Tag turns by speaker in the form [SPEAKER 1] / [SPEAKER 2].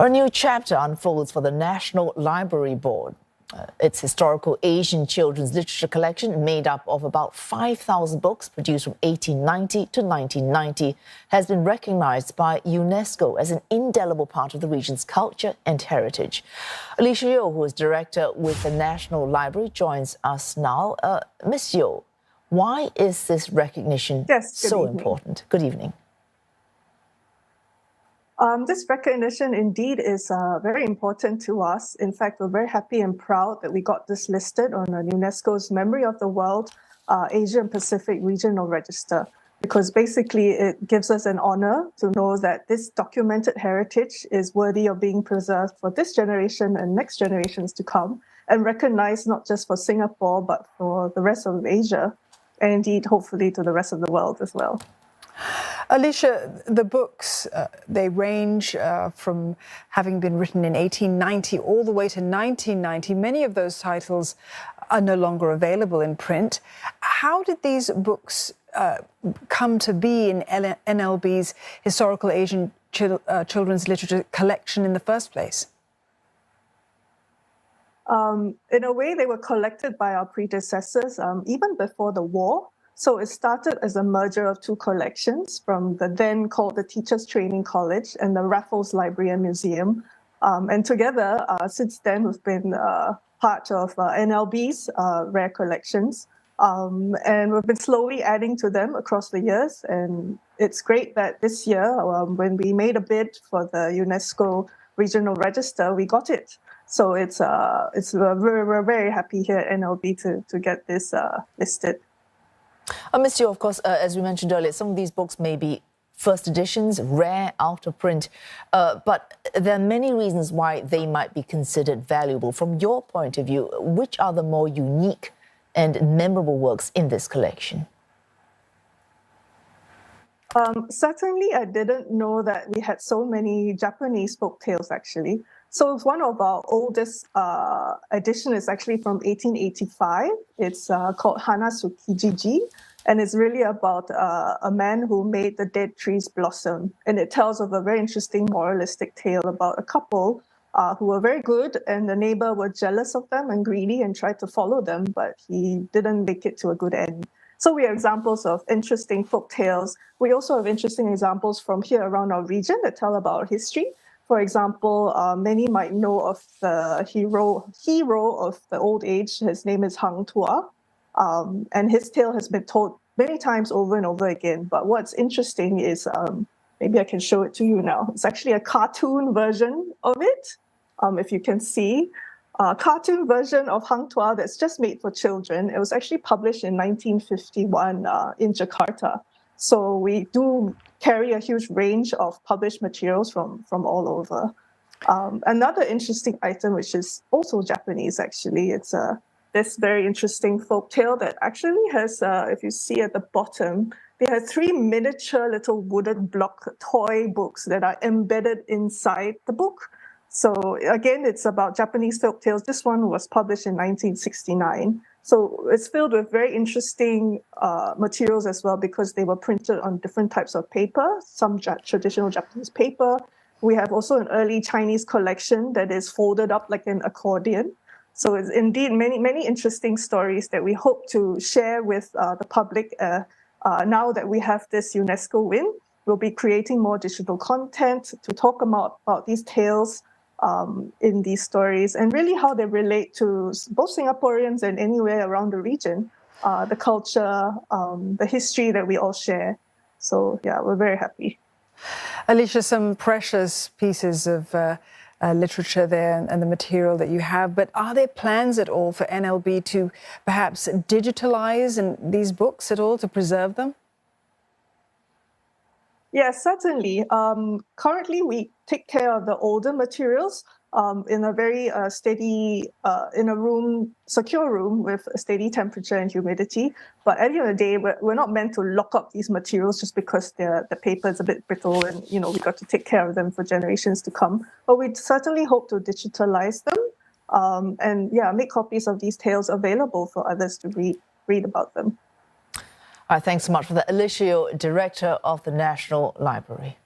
[SPEAKER 1] A new chapter unfolds for the National Library Board. Its historical Asian children's literature collection, made up of about 5,000 books produced from 1890 to 1990, has been recognized by UNESCO as an indelible part of the region's culture and heritage. Alicia Yeo, who is director with the National Library, joins us now. Ms. Yeo, why is this recognition so important? Good evening.
[SPEAKER 2] This recognition indeed is very important to us. In fact, we're very happy and proud that we got this listed on UNESCO's Memory of the World Asia and Pacific Regional Register, because basically it gives us an honor to know that this documented heritage is worthy of being preserved for this generation and next generations to come, and recognized not just for Singapore, but for the rest of Asia, and indeed, hopefully, to the rest of the world as well.
[SPEAKER 3] Alicia, the books, they range from having been written in 1890 all the way to 1990. Many of those titles are no longer available in print. How did these books come to be in NLB's Historical Asian Children's Literature collection in the first place?
[SPEAKER 2] In a way, they were collected by our predecessors even before the war. So it started as a merger of two collections from the then called the Teachers Training College and the Raffles Library and Museum. And together, since then, we've been part of NLB's rare collections. And we've been slowly adding to them across the years. And it's great that this year, when we made a bid for the UNESCO Regional Register, we got it. So we're very happy here at NLB to get this listed.
[SPEAKER 1] Ms. Yeo, of course, as we mentioned earlier, some of these books may be first editions, rare, out of print, but there are many reasons why they might be considered valuable. From your point of view, which are the more unique and memorable works in this collection?
[SPEAKER 2] Certainly, I didn't know that we had so many Japanese folk tales, actually. So one of our oldest edition is actually from 1885. It's called Hana Tsukijiji, and it's really about a man who made the dead trees blossom. And it tells of a very interesting moralistic tale about a couple who were very good, and the neighbor were jealous of them and greedy and tried to follow them, but he didn't make it to a good end. So we have examples of interesting folk tales. We also have interesting examples from here around our region that tell about history. For example, many might know of the hero of the old age. His name is Hang Tuah, and his tale has been told many times over and over again. But what's interesting is, maybe I can show it to you now. It's actually a cartoon version of it, if you can see. A cartoon version of Hang Tuah that's just made for children. It was actually published in 1951 in Jakarta. So we do carry a huge range of published materials from all over. Another interesting item, which is also Japanese, actually, it's this very interesting folk tale that actually has, if you see at the bottom, they have 3 miniature little wooden block toy books that are embedded inside the book. So again, it's about Japanese folk tales. This one was published in 1969. So it's filled with very interesting materials as well, because they were printed on different types of paper, some traditional Japanese paper. We have also an early Chinese collection that is folded up like an accordion. So it's indeed many interesting stories that we hope to share with the public. Now that we have this UNESCO win, we'll be creating more digital content to talk about these tales in these stories, and really how they relate to both Singaporeans and anywhere around the region, the culture, the history that we all share. So yeah, we're very happy.
[SPEAKER 3] Alicia, some precious pieces of literature there and the material that you have, but are there plans at all for NLB to perhaps digitalize these books at all, to preserve them?
[SPEAKER 2] Yes, certainly. Currently, we take care of the older materials in a very steady, in a secure room with a steady temperature and humidity. But at the end of the day, we're not meant to lock up these materials just because the paper is a bit brittle and, we got to take care of them for generations to come. But we certainly hope to digitalize them and make copies of these tales available for others to read about them.
[SPEAKER 1] Thanks so much for that. Alicia Yeo, Director of the National Library.